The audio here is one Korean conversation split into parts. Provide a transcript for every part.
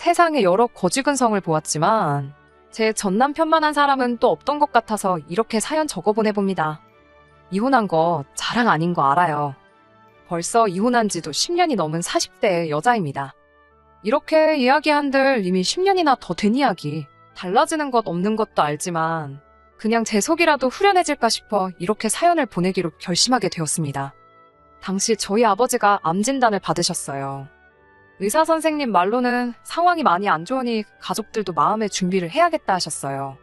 세상에 여러 거지근성을 보았지만 제 전남편만한 사람은 또 없던 것 같아서 이렇게 사연 적어보내봅니다. 이혼한 거 자랑 아닌 거 알아요. 벌써 이혼한 지도 10년이 넘은 40대의 여자입니다. 이렇게 이야기한들 이미 10년이나 더 된 이야기. 달라지는 것 없는 것도 알지만 그냥 제 속이라도 후련해질까 싶어 이렇게 사연을 보내기로 결심하게 되었습니다. 당시 저희 아버지가 암 진단을 받으셨어요. 의사 선생님 말로는 상황이 많이 안 좋으니 가족들도 마음의 준비를 해야겠다 하셨어요.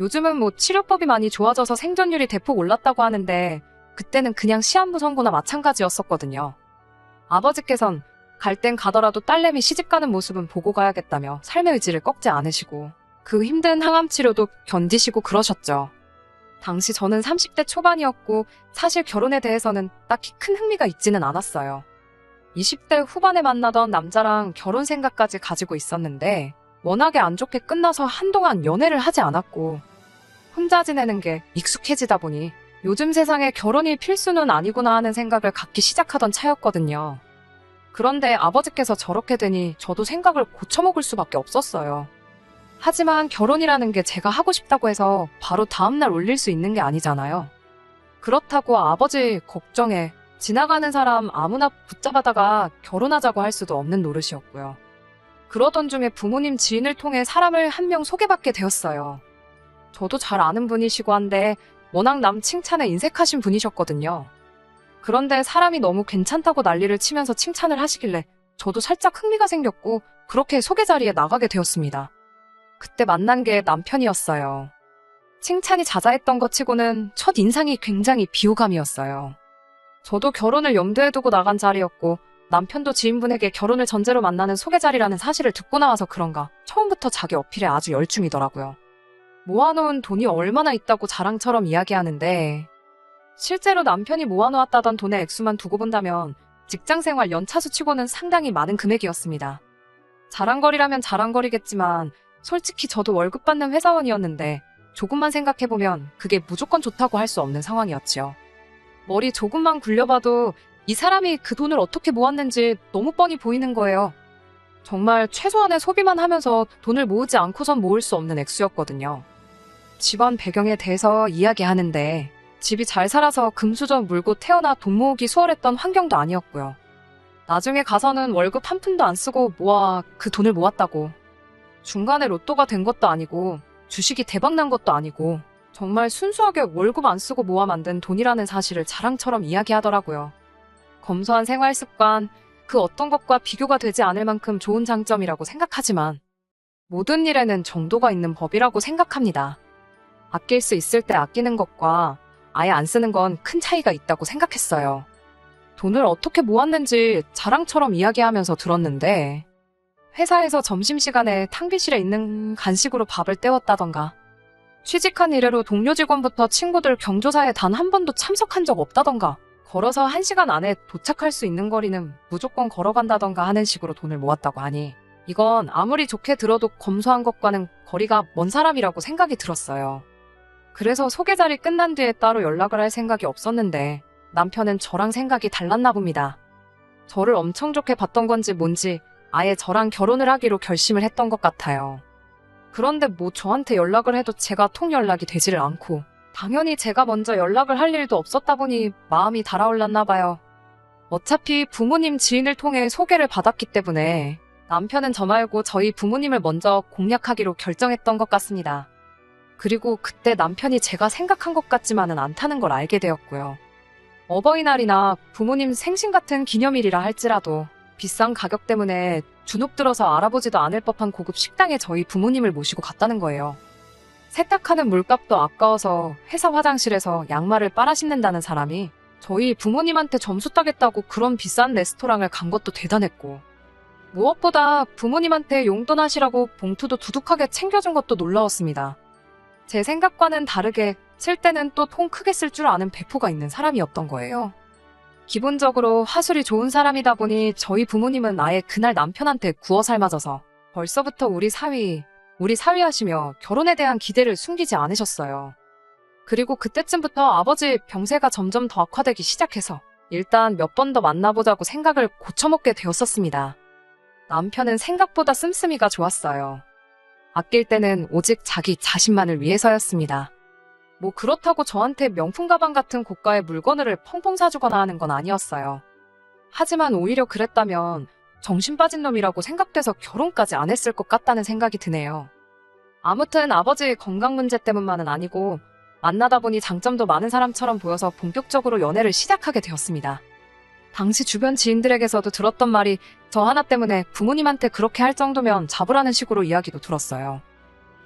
요즘은 치료법이 많이 좋아져서 생존율이 대폭 올랐다고 하는데 그때는 그냥 시한부 선고나 마찬가지였었거든요. 아버지께선 갈 땐 가더라도 딸내미 시집가는 모습은 보고 가야겠다며 삶의 의지를 꺾지 않으시고 그 힘든 항암 치료도 견디시고 그러셨죠. 당시 저는 30대 초반이었고 사실 결혼에 대해서는 딱히 큰 흥미가 있지는 않았어요. 20대 후반에 만나던 남자랑 결혼 생각까지 가지고 있었는데 워낙에 안 좋게 끝나서 한동안 연애를 하지 않았고 혼자 지내는 게 익숙해지다 보니 요즘 세상에 결혼이 필수는 아니구나 하는 생각을 갖기 시작하던 차였거든요. 그런데 아버지께서 저렇게 되니 저도 생각을 고쳐먹을 수밖에 없었어요. 하지만 결혼이라는 게 제가 하고 싶다고 해서 바로 다음날 올릴 수 있는 게 아니잖아요. 그렇다고 아버지 걱정에 지나가는 사람 아무나 붙잡아다가 결혼하자고 할 수도 없는 노릇이었고요. 그러던 중에 부모님 지인을 통해 사람을 한 명 소개받게 되었어요. 저도 잘 아는 분이시고 한데 워낙 남 칭찬에 인색하신 분이셨거든요. 그런데 사람이 너무 괜찮다고 난리를 치면서 칭찬을 하시길래 저도 살짝 흥미가 생겼고 그렇게 소개 자리에 나가게 되었습니다. 그때 만난 게 남편이었어요. 칭찬이 자자했던 것 치고는 첫 인상이 굉장히 비호감이었어요. 저도 결혼을 염두에 두고 나간 자리였고 남편도 지인분에게 결혼을 전제로 만나는 소개 자리라는 사실을 듣고 나와서 그런가 처음부터 자기 어필에 아주 열중이더라고요. 모아놓은 돈이 얼마나 있다고 자랑처럼 이야기하는데 실제로 남편이 모아놓았다던 돈의 액수만 두고 본다면 직장생활 연차수 치고는 상당히 많은 금액이었습니다. 자랑거리라면 자랑거리겠지만 솔직히 저도 월급 받는 회사원이었는데 조금만 생각해보면 그게 무조건 좋다고 할 수 없는 상황이었지요. 머리 조금만 굴려봐도 이 사람이 그 돈을 어떻게 모았는지 너무 뻔히 보이는 거예요. 정말 최소한의 소비만 하면서 돈을 모으지 않고선 모을 수 없는 액수였거든요. 집안 배경에 대해서 이야기하는데 집이 잘 살아서 금수저 물고 태어나 돈 모으기 수월했던 환경도 아니었고요. 나중에 가서는 월급 한 푼도 안 쓰고 모아 그 돈을 모았다고. 중간에 로또가 된 것도 아니고 주식이 대박난 것도 아니고 정말 순수하게 월급 안 쓰고 모아 만든 돈이라는 사실을 자랑처럼 이야기하더라고요. 검소한 생활 습관, 그 어떤 것과 비교가 되지 않을 만큼 좋은 장점이라고 생각하지만 모든 일에는 정도가 있는 법이라고 생각합니다. 아낄 수 있을 때 아끼는 것과 아예 안 쓰는 건 큰 차이가 있다고 생각했어요. 돈을 어떻게 모았는지 자랑처럼 이야기하면서 들었는데 회사에서 점심시간에 탕비실에 있는 간식으로 밥을 때웠다던가 취직한 이래로 동료 직원부터 친구들 경조사에 단 한 번도 참석한 적 없다던가 걸어서 1시간 안에 도착할 수 있는 거리는 무조건 걸어간다던가 하는 식으로 돈을 모았다고 하니 이건 아무리 좋게 들어도 검소한 것과는 거리가 먼 사람이라고 생각이 들었어요. 그래서 소개 자리 끝난 뒤에 따로 연락을 할 생각이 없었는데 남편은 저랑 생각이 달랐나 봅니다. 저를 엄청 좋게 봤던 건지 뭔지 아예 저랑 결혼을 하기로 결심을 했던 것 같아요. 그런데 저한테 연락을 해도 제가 통 연락이 되지를 않고 당연히 제가 먼저 연락을 할 일도 없었다 보니 마음이 달아올랐나 봐요. 어차피 부모님 지인을 통해 소개를 받았기 때문에 남편은 저 말고 저희 부모님을 먼저 공략하기로 결정했던 것 같습니다. 그리고 그때 남편이 제가 생각한 것 같지만은 않다는 걸 알게 되었고요. 어버이날이나 부모님 생신 같은 기념일이라 할지라도 비싼 가격 때문에 주눅 들어서 알아보지도 않을 법한 고급 식당에 저희 부모님을 모시고 갔다는 거예요. 세탁하는 물값도 아까워서 회사 화장실에서 양말을 빨아 신는다는 사람이 저희 부모님한테 점수 따겠다고 그런 비싼 레스토랑을 간 것도 대단했고 무엇보다 부모님한테 용돈 하시라고 봉투도 두둑하게 챙겨준 것도 놀라웠습니다. 제 생각과는 다르게 쓸 때는 또 통 크게 쓸 줄 아는 배포가 있는 사람이었던 거예요. 기본적으로 화술이 좋은 사람이다 보니 저희 부모님은 아예 그날 남편한테 구워 삶아져서 벌써부터 우리 사위 하시며 결혼에 대한 기대를 숨기지 않으셨어요. 그리고 그때쯤부터 아버지 병세가 점점 더 악화되기 시작해서 일단 몇 번 더 만나보자고 생각을 고쳐먹게 되었었습니다. 남편은 생각보다 씀씀이가 좋았어요. 아낄 때는 오직 자기 자신만을 위해서였습니다. 뭐 그렇다고 저한테 명품 가방 같은 고가의 물건을 펑펑 사주거나 하는 건 아니었어요. 하지만 오히려 그랬다면 정신 빠진 놈이라고 생각돼서 결혼까지 안 했을 것 같다는 생각이 드네요. 아무튼 아버지의 건강 문제 때문만은 아니고 만나다 보니 장점도 많은 사람처럼 보여서 본격적으로 연애를 시작하게 되었습니다. 당시 주변 지인들에게서도 들었던 말이 저 하나 때문에 부모님한테 그렇게 할 정도면 잡으라는 식으로 이야기도 들었어요.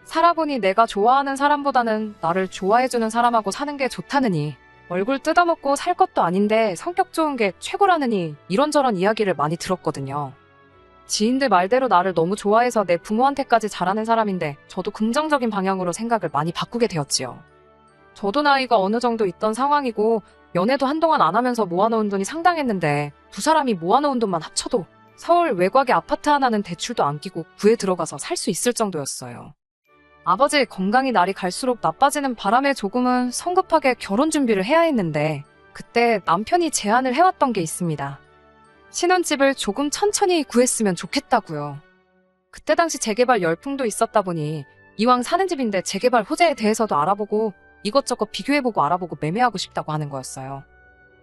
살아보니 내가 좋아하는 사람보다는 나를 좋아해주는 사람하고 사는 게 좋다느니, 얼굴 뜯어먹고 살 것도 아닌데 성격 좋은 게 최고라느니 이런저런 이야기를 많이 들었거든요. 지인들 말대로 나를 너무 좋아해서 내 부모한테까지 잘하는 사람인데 저도 긍정적인 방향으로 생각을 많이 바꾸게 되었지요. 저도 나이가 어느 정도 있던 상황이고 연애도 한동안 안 하면서 모아놓은 돈이 상당했는데 두 사람이 모아놓은 돈만 합쳐도 서울 외곽의 아파트 하나는 대출도 안 끼고 구에 들어가서 살 수 있을 정도였어요. 아버지의 건강이 날이 갈수록 나빠지는 바람에 조금은 성급하게 결혼 준비를 해야 했는데 그때 남편이 제안을 해왔던 게 있습니다. 신혼집을 조금 천천히 구했으면 좋겠다고요. 그때 당시 재개발 열풍도 있었다 보니 이왕 사는 집인데 재개발 호재에 대해서도 알아보고 이것저것 비교해보고 알아보고 매매하고 싶다고 하는 거였어요.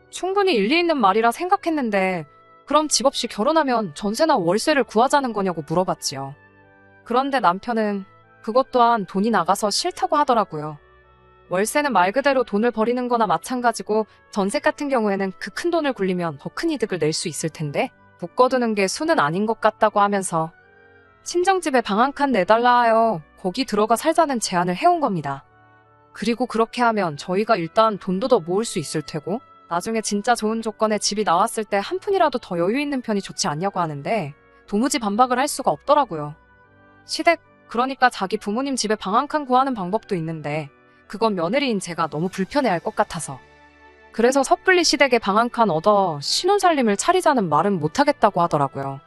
충분히 일리 있는 말이라 생각했는데 그럼 집 없이 결혼하면 전세나 월세를 구하자는 거냐고 물어봤지요. 그런데 남편은 그것 또한 돈이 나가서 싫다고 하더라고요. 월세는 말 그대로 돈을 버리는 거나 마찬가지고 전세 같은 경우에는 그 큰 돈을 굴리면 더 큰 이득을 낼 수 있을 텐데 묶어두는 게 수는 아닌 것 같다고 하면서 친정집에 방 한 칸 내달라 하여 거기 들어가 살자는 제안을 해온 겁니다. 그리고 그렇게 하면 저희가 일단 돈도 더 모을 수 있을 테고 나중에 진짜 좋은 조건의 집이 나왔을 때 한 푼이라도 더 여유 있는 편이 좋지 않냐고 하는데 도무지 반박을 할 수가 없더라고요. 시댁, 그러니까 자기 부모님 집에 방 한 칸 구하는 방법도 있는데 그건 며느리인 제가 너무 불편해할 것 같아서 그래서 섣불리 시댁에 방 한 칸 얻어 신혼살림을 차리자는 말은 못하겠다고 하더라고요.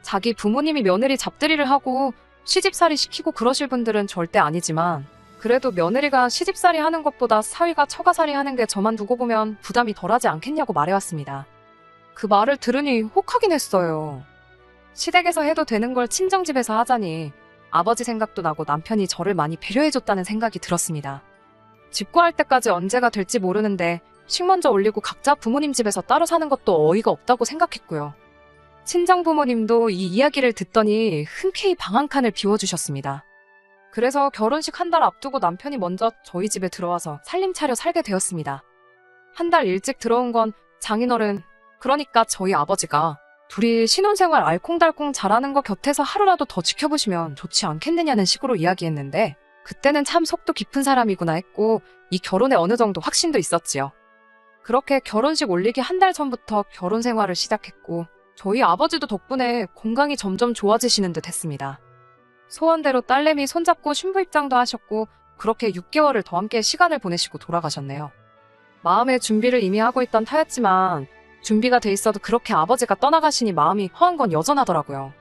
자기 부모님이 며느리 잡들이를 하고 시집살이 시키고 그러실 분들은 절대 아니지만 그래도 며느리가 시집살이 하는 것보다 사위가 처가살이 하는 게 저만 두고 보면 부담이 덜하지 않겠냐고 말해왔습니다. 그 말을 들으니 혹하긴 했어요. 시댁에서 해도 되는 걸 친정집에서 하자니 아버지 생각도 나고 남편이 저를 많이 배려해줬다는 생각이 들었습니다. 집 구할 때까지 언제가 될지 모르는데 식 먼저 올리고 각자 부모님 집에서 따로 사는 것도 어이가 없다고 생각했고요. 친정 부모님도 이 이야기를 듣더니 흔쾌히 방 한 칸을 비워주셨습니다. 그래서 결혼식 한 달 앞두고 남편이 먼저 저희 집에 들어와서 살림 차려 살게 되었습니다. 한 달 일찍 들어온 건 장인어른, 그러니까 저희 아버지가 둘이 신혼생활 알콩달콩 잘하는 거 곁에서 하루라도 더 지켜보시면 좋지 않겠느냐는 식으로 이야기했는데 그때는 참 속도 깊은 사람이구나 했고 이 결혼에 어느 정도 확신도 있었지요. 그렇게 결혼식 올리기 한 달 전부터 결혼 생활을 시작했고 저희 아버지도 덕분에 건강이 점점 좋아지시는 듯 했습니다. 소원대로 딸내미 손잡고 신부 입장도 하셨고 그렇게 6개월을 더 함께 시간을 보내시고 돌아가셨네요. 마음의 준비를 이미 하고 있던 터였지만 준비가 돼 있어도 그렇게 아버지가 떠나가시니 마음이 허한 건 여전하더라고요.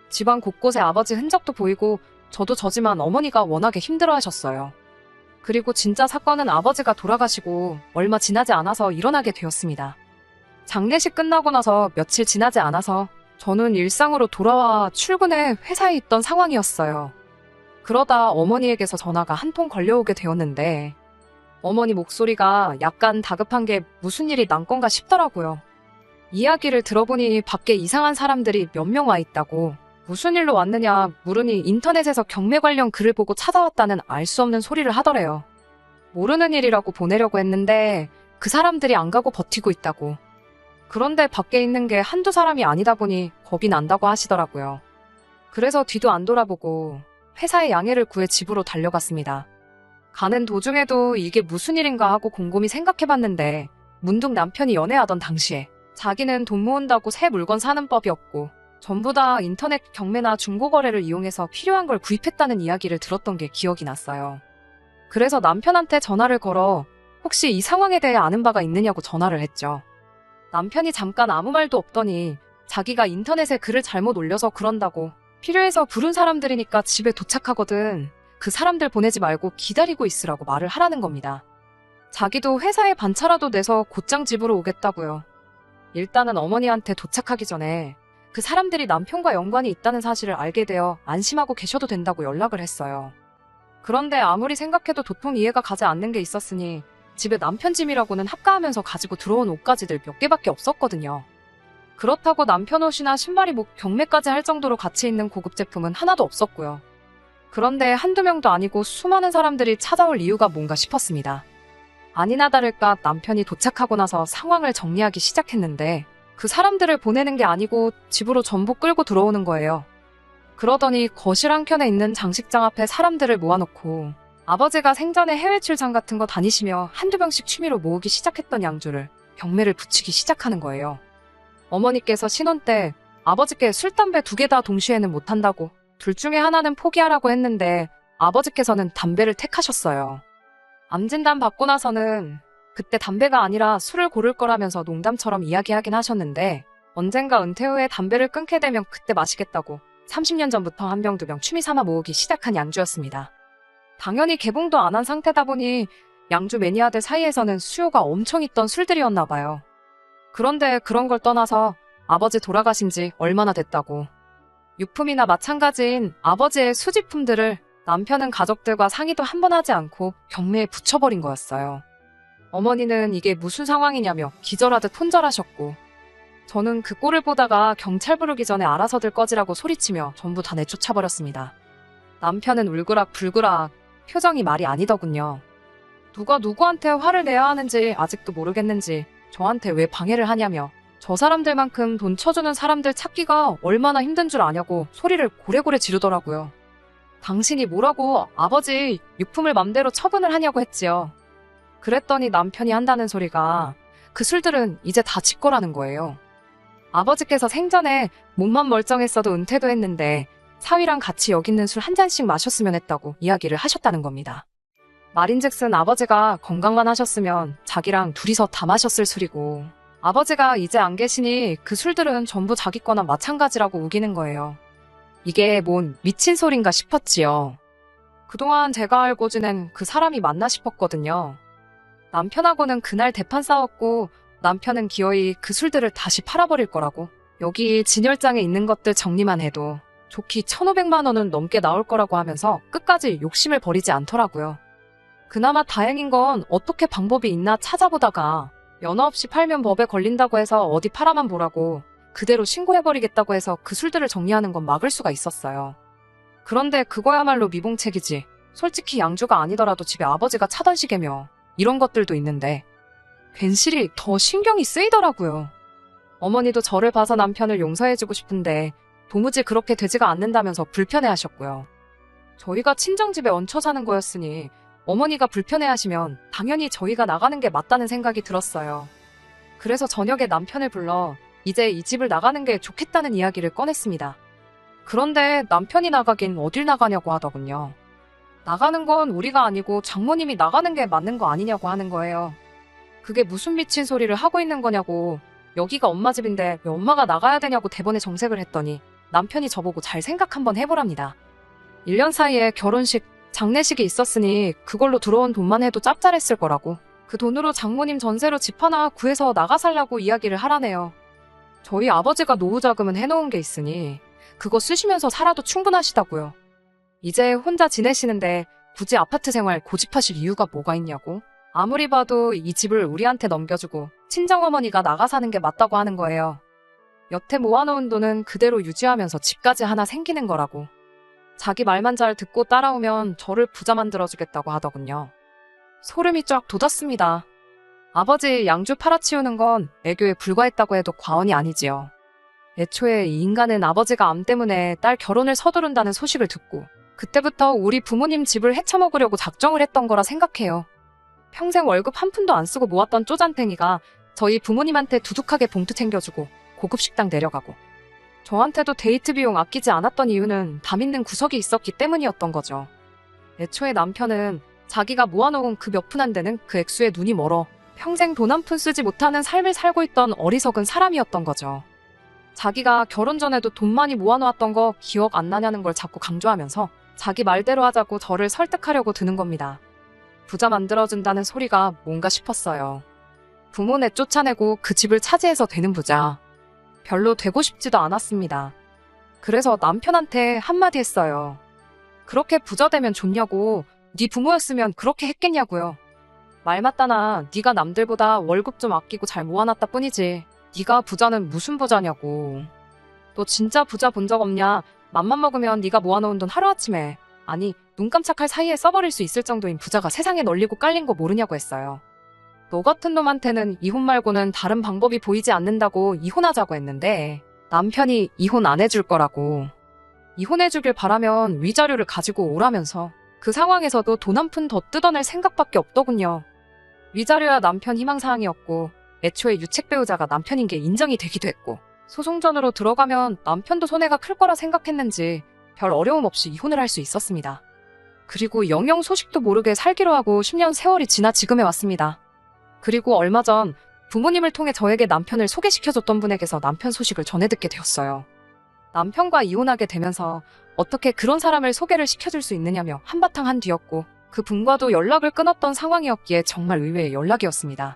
집안 곳곳에 아버지 흔적도 보이고 저도 저지만 어머니가 워낙에 힘들어하셨어요. 그리고 진짜 사건은 아버지가 돌아가시고 얼마 지나지 않아서 일어나게 되었습니다. 장례식 끝나고 나서 며칠 지나지 않아서 저는 일상으로 돌아와 출근해 회사에 있던 상황이었어요. 그러다 어머니에게서 전화가 한 통 걸려오게 되었는데 어머니 목소리가 약간 다급한 게 무슨 일이 난 건가 싶더라고요. 이야기를 들어보니 밖에 이상한 사람들이 몇 명 와 있다고 무슨 일로 왔느냐 물으니 인터넷에서 경매 관련 글을 보고 찾아왔다는 알 수 없는 소리를 하더래요. 모르는 일이라고 보내려고 했는데 그 사람들이 안 가고 버티고 있다고. 그런데 밖에 있는 게 한두 사람이 아니다 보니 겁이 난다고 하시더라고요. 그래서 뒤도 안 돌아보고 회사의 양해를 구해 집으로 달려갔습니다. 가는 도중에도 이게 무슨 일인가 하고 곰곰이 생각해봤는데 문득 남편이 연애하던 당시에 자기는 돈 모은다고 새 물건 사는 법이었고 전부 다 인터넷 경매나 중고거래를 이용해서 필요한 걸 구입했다는 이야기를 들었던 게 기억이 났어요. 그래서 남편한테 전화를 걸어 혹시 이 상황에 대해 아는 바가 있느냐고 전화를 했죠. 남편이 잠깐 아무 말도 없더니 자기가 인터넷에 글을 잘못 올려서 그런다고 필요해서 부른 사람들이니까 집에 도착하거든. 그 사람들 보내지 말고 기다리고 있으라고 말을 하라는 겁니다. 자기도 회사에 반차라도 내서 곧장 집으로 오겠다고요. 일단은 어머니한테 도착하기 전에 그 사람들이 남편과 연관이 있다는 사실을 알게 되어 안심하고 계셔도 된다고 연락을 했어요. 그런데 아무리 생각해도 도통 이해가 가지 않는 게 있었으니 집에 남편 짐이라고는 합가하면서 가지고 들어온 옷가지들 몇 개밖에 없었거든요. 그렇다고 남편 옷이나 신발이 경매까지 할 정도로 가치 있는 고급 제품은 하나도 없었고요. 그런데 한두 명도 아니고 수많은 사람들이 찾아올 이유가 뭔가 싶었습니다. 아니나 다를까 남편이 도착하고 나서 상황을 정리하기 시작했는데 그 사람들을 보내는 게 아니고 집으로 전부 끌고 들어오는 거예요. 그러더니 거실 한켠에 있는 장식장 앞에 사람들을 모아놓고 아버지가 생전에 해외 출장 같은 거 다니시며 한두 병씩 취미로 모으기 시작했던 양주를 경매를 붙이기 시작하는 거예요. 어머니께서 신혼 때 아버지께 술, 담배 2개 다 동시에는 못한다고 둘 중에 하나는 포기하라고 했는데 아버지께서는 담배를 택하셨어요. 암진단 받고 나서는 그때 담배가 아니라 술을 고를 거라면서 농담처럼 이야기하긴 하셨는데 언젠가 은퇴 후에 담배를 끊게 되면 그때 마시겠다고 30년 전부터 한 병, 2병 취미 삼아 모으기 시작한 양주였습니다. 당연히 개봉도 안 한 상태다 보니 양주 매니아들 사이에서는 수요가 엄청 있던 술들이었나 봐요. 그런데 그런 걸 떠나서 아버지 돌아가신 지 얼마나 됐다고. 유품이나 마찬가지인 아버지의 수집품들을 남편은 가족들과 상의도 한 번 하지 않고 경매에 붙여버린 거였어요. 어머니는 이게 무슨 상황이냐며 기절하듯 혼절하셨고 저는 그 꼴을 보다가 경찰 부르기 전에 알아서들 꺼지라고 소리치며 전부 다 내쫓아버렸습니다. 남편은 울그락불그락 표정이 말이 아니더군요. 누가 누구한테 화를 내야 하는지 아직도 모르겠는지 저한테 왜 방해를 하냐며 저 사람들만큼 돈 쳐주는 사람들 찾기가 얼마나 힘든 줄 아냐고 소리를 고래고래 지르더라고요. 당신이 뭐라고 아버지 유품을 맘대로 처분을 하냐고 했지요. 그랬더니 남편이 한다는 소리가 그 술들은 이제 다 지 거라는 거예요. 아버지께서 생전에 몸만 멀쩡했어도 은퇴도 했는데 사위랑 같이 여기 있는 술 한 잔씩 마셨으면 했다고 이야기를 하셨다는 겁니다. 말인즉슨 아버지가 건강만 하셨으면 자기랑 둘이서 다 마셨을 술이고 아버지가 이제 안 계시니 그 술들은 전부 자기 거나 마찬가지라고 우기는 거예요. 이게 뭔 미친 소린가 싶었지요. 그동안 제가 알고 지낸 그 사람이 맞나 싶었거든요. 남편하고는 그날 대판 싸웠고 남편은 기어이 그 술들을 다시 팔아버릴 거라고. 여기 진열장에 있는 것들 정리만 해도 좋기 1,500만 원은 넘게 나올 거라고 하면서 끝까지 욕심을 버리지 않더라고요. 그나마 다행인 건 어떻게 방법이 있나 찾아보다가 면허 없이 팔면 법에 걸린다고 해서 어디 팔아만 보라고 그대로 신고해버리겠다고 해서 그 술들을 정리하는 건 막을 수가 있었어요. 그런데 그거야말로 미봉책이지. 솔직히 양주가 아니더라도 집에 아버지가 차던 시계며 이런 것들도 있는데 괜시리 더 신경이 쓰이더라고요. 어머니도 저를 봐서 남편을 용서해주고 싶은데 도무지 그렇게 되지가 않는다면서 불편해하셨고요. 저희가 친정집에 얹혀 사는 거였으니 어머니가 불편해하시면 당연히 저희가 나가는 게 맞다는 생각이 들었어요. 그래서 저녁에 남편을 불러 이제 이 집을 나가는 게 좋겠다는 이야기를 꺼냈습니다. 그런데 남편이 나가긴 어딜 나가냐고 하더군요. 나가는 건 우리가 아니고 장모님이 나가는 게 맞는 거 아니냐고 하는 거예요. 그게 무슨 미친 소리를 하고 있는 거냐고. 여기가 엄마 집인데 왜 엄마가 나가야 되냐고 대번에 정색을 했더니 남편이 저보고 잘 생각 한번 해보랍니다. 1년 사이에 결혼식, 장례식이 있었으니 그걸로 들어온 돈만 해도 짭짤했을 거라고. 그 돈으로 장모님 전세로 집 하나 구해서 나가 살라고 이야기를 하라네요. 저희 아버지가 노후 자금은 해놓은 게 있으니 그거 쓰시면서 살아도 충분하시다고요. 이제 혼자 지내시는데 굳이 아파트 생활 고집하실 이유가 뭐가 있냐고. 아무리 봐도 이 집을 우리한테 넘겨주고 친정어머니가 나가 사는 게 맞다고 하는 거예요. 여태 모아놓은 돈은 그대로 유지하면서 집까지 하나 생기는 거라고. 자기 말만 잘 듣고 따라오면 저를 부자 만들어주겠다고 하더군요. 소름이 쫙 돋았습니다. 아버지 양주 팔아치우는 건 애교에 불과했다고 해도 과언이 아니지요. 애초에 이 인간은 아버지가 암 때문에 딸 결혼을 서두른다는 소식을 듣고 그때부터 우리 부모님 집을 헤쳐먹으려고 작정을 했던 거라 생각해요. 평생 월급 한 푼도 안 쓰고 모았던 쪼잔탱이가 저희 부모님한테 두둑하게 봉투 챙겨주고 고급 식당 내려가고 저한테도 데이트 비용 아끼지 않았던 이유는 담 있는 구석이 있었기 때문이었던 거죠. 애초에 남편은 자기가 모아놓은 그 몇 푼 안 되는 그 액수에 눈이 멀어 평생 돈 한 푼 쓰지 못하는 삶을 살고 있던 어리석은 사람이었던 거죠. 자기가 결혼 전에도 돈 많이 모아놓았던 거 기억 안 나냐는 걸 자꾸 강조하면서 자기 말대로 하자고 저를 설득하려고 드는 겁니다. 부자 만들어준다는 소리가 뭔가 싶었어요. 부모 내쫓아내고 그 집을 차지해서 되는 부자. 별로 되고 싶지도 않았습니다. 그래서 남편한테 한마디 했어요. 그렇게 부자 되면 좋냐고, 네 부모였으면 그렇게 했겠냐고요. 말 맞다나 네가 남들보다 월급 좀 아끼고 잘 모아놨다 뿐이지 네가 부자는 무슨 부자냐고. 너 진짜 부자 본 적 없냐? 맘만 먹으면 네가 모아놓은 돈 하루아침에, 아니 눈 깜짝할 사이에 써버릴 수 있을 정도인 부자가 세상에 널리고 깔린 거 모르냐고 했어요. 너 같은 놈한테는 이혼 말고는 다른 방법이 보이지 않는다고 이혼하자고 했는데 남편이 이혼 안 해줄 거라고. 이혼해주길 바라면 위자료를 가지고 오라면서 그 상황에서도 돈 한 푼 더 뜯어낼 생각밖에 없더군요. 위자료야 남편 희망사항이었고 애초에 유책 배우자가 남편인 게 인정이 되기도 했고 소송전으로 들어가면 남편도 손해가 클 거라 생각했는지 별 어려움 없이 이혼을 할 수 있었습니다. 그리고 영영 소식도 모르게 살기로 하고 10년 세월이 지나 지금에 왔습니다. 그리고 얼마 전 부모님을 통해 저에게 남편을 소개시켜줬던 분에게서 남편 소식을 전해 듣게 되었어요. 남편과 이혼하게 되면서 어떻게 그런 사람을 소개를 시켜줄 수 있느냐며 한바탕 한 뒤였고 그 분과도 연락을 끊었던 상황이었기에 정말 의외의 연락이었습니다.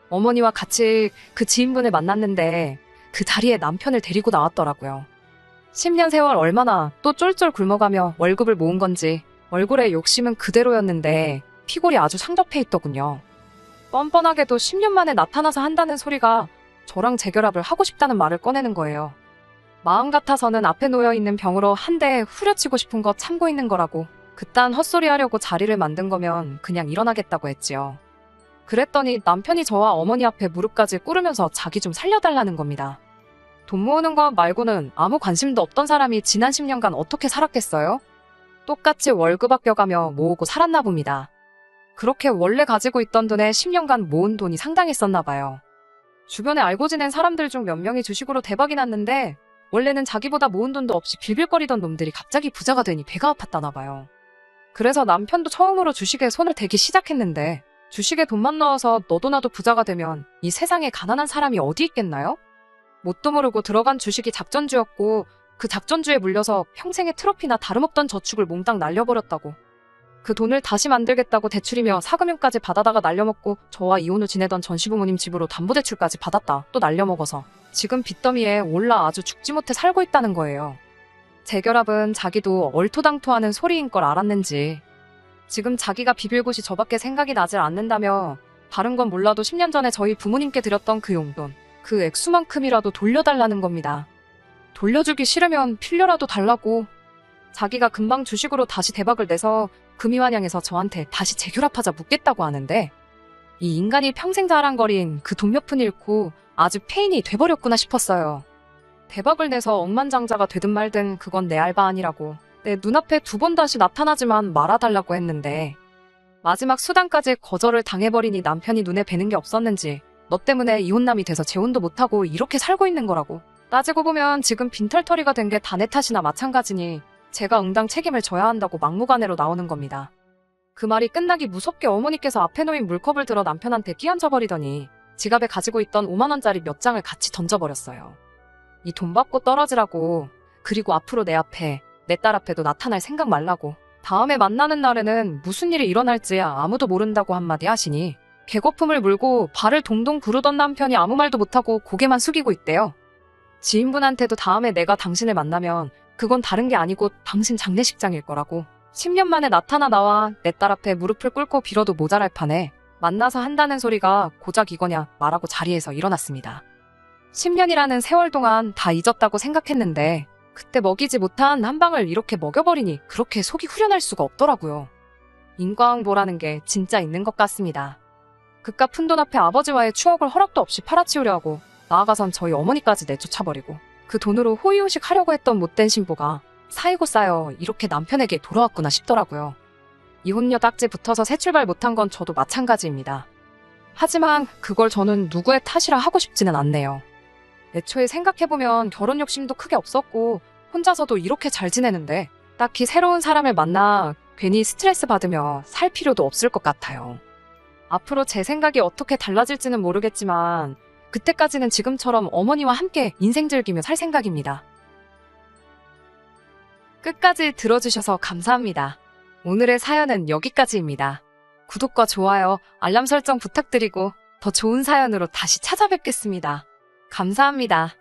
어머니와 같이 그 지인분을 만났는데 그 자리에 남편을 데리고 나왔더라고요. 10년 세월 얼마나 또 쫄쫄 굶어가며 월급을 모은 건지 얼굴에 욕심은 그대로였는데 피골이 아주 상접해 있더군요. 뻔뻔하게도 10년 만에 나타나서 한다는 소리가 저랑 재결합을 하고 싶다는 말을 꺼내는 거예요. 마음 같아서는 앞에 놓여있는 병으로 한 대 후려치고 싶은 거 참고 있는 거라고, 그딴 헛소리 하려고 자리를 만든 거면 그냥 일어나겠다고 했지요. 그랬더니 남편이 저와 어머니 앞에 무릎까지 꿇으면서 자기 좀 살려달라는 겁니다. 돈 모으는 것 말고는 아무 관심도 없던 사람이 지난 10년간 어떻게 살았겠어요? 똑같이 월급 아껴가며 모으고 살았나 봅니다. 그렇게 원래 가지고 있던 돈에 10년간 모은 돈이 상당했었나 봐요. 주변에 알고 지낸 사람들 중 몇 명이 주식으로 대박이 났는데 원래는 자기보다 모은 돈도 없이 빌빌거리던 놈들이 갑자기 부자가 되니 배가 아팠다나 봐요. 그래서 남편도 처음으로 주식에 손을 대기 시작했는데 주식에 돈만 넣어서 너도 나도 부자가 되면 이 세상에 가난한 사람이 어디 있겠나요? 뭣도 모르고 들어간 주식이 작전주였고 그 작전주에 물려서 평생의 트로피나 다름없던 저축을 몽땅 날려버렸다고. 그 돈을 다시 만들겠다고 대출이며 사금융까지 받아다가 날려먹고 저와 이혼 후 지내던 전시부모님 집으로 담보대출까지 받았다 또 날려먹어서 지금 빚더미에 올라 아주 죽지 못해 살고 있다는 거예요. 재결합은 자기도 얼토당토하는 소리인 걸 알았는지 지금 자기가 비빌 곳이 저밖에 생각이 나질 않는다며 다른 건 몰라도 10년 전에 저희 부모님께 드렸던 그 용돈, 그 액수만큼이라도 돌려달라는 겁니다. 돌려주기 싫으면 필려라도 달라고. 자기가 금방 주식으로 다시 대박을 내서 금이환영해서 저한테 다시 재결합하자 묻겠다고 하는데 이 인간이 평생 자랑거린 그 돈 몇 푼 잃고 아주 폐인이 돼버렸구나 싶었어요. 대박을 내서 억만장자가 되든 말든 그건 내 알바 아니라고 내 눈앞에 2번 다시 나타나지만 말아달라고 했는데 마지막 수단까지 거절을 당해버리니 남편이 눈에 뵈는 게 없었는지 너 때문에 이혼남이 돼서 재혼도 못하고 이렇게 살고 있는 거라고. 따지고 보면 지금 빈털터리가 된 게 다 내 탓이나 마찬가지니 제가 응당 책임을 져야 한다고 막무가내로 나오는 겁니다. 그 말이 끝나기 무섭게 어머니께서 앞에 놓인 물컵을 들어 남편한테 끼얹어버리더니 지갑에 가지고 있던 5만 원짜리 몇 장을 같이 던져버렸어요. 이 돈 받고 떨어지라고. 그리고 앞으로 내 앞에, 내 딸 앞에도 나타날 생각 말라고. 다음에 만나는 날에는 무슨 일이 일어날지 아무도 모른다고 한마디 하시니 개거품을 물고 발을 동동 구르던 남편이 아무 말도 못하고 고개만 숙이고 있대요. 지인분한테도 다음에 내가 당신을 만나면 그건 다른 게 아니고 당신 장례식장일 거라고. 10년 만에 나와 내 딸 앞에 무릎을 꿇고 빌어도 모자랄 판에 만나서 한다는 소리가 고작 이거냐 말하고 자리에서 일어났습니다. 10년이라는 세월 동안 다 잊었다고 생각했는데 그때 먹이지 못한 한 방을 이렇게 먹여버리니 그렇게 속이 후련할 수가 없더라고요. 인과응보라는 게 진짜 있는 것 같습니다. 그깟 푼돈 앞에 아버지와의 추억을 허락도 없이 팔아치우려 하고 나아가선 저희 어머니까지 내쫓아버리고 그 돈으로 호의호식 하려고 했던 못된 신부가 쌓이고 쌓여 이렇게 남편에게 돌아왔구나 싶더라고요. 이혼녀 딱지 붙어서 새 출발 못한 건 저도 마찬가지입니다. 하지만 그걸 저는 누구의 탓이라 하고 싶지는 않네요. 애초에 생각해보면 결혼 욕심도 크게 없었고 혼자서도 이렇게 잘 지내는데 딱히 새로운 사람을 만나 괜히 스트레스 받으며 살 필요도 없을 것 같아요. 앞으로 제 생각이 어떻게 달라질지는 모르겠지만 그때까지는 지금처럼 어머니와 함께 인생 즐기며 살 생각입니다. 끝까지 들어주셔서 감사합니다. 오늘의 사연은 여기까지입니다. 구독과 좋아요, 알람 설정 부탁드리고 더 좋은 사연으로 다시 찾아뵙겠습니다. 감사합니다.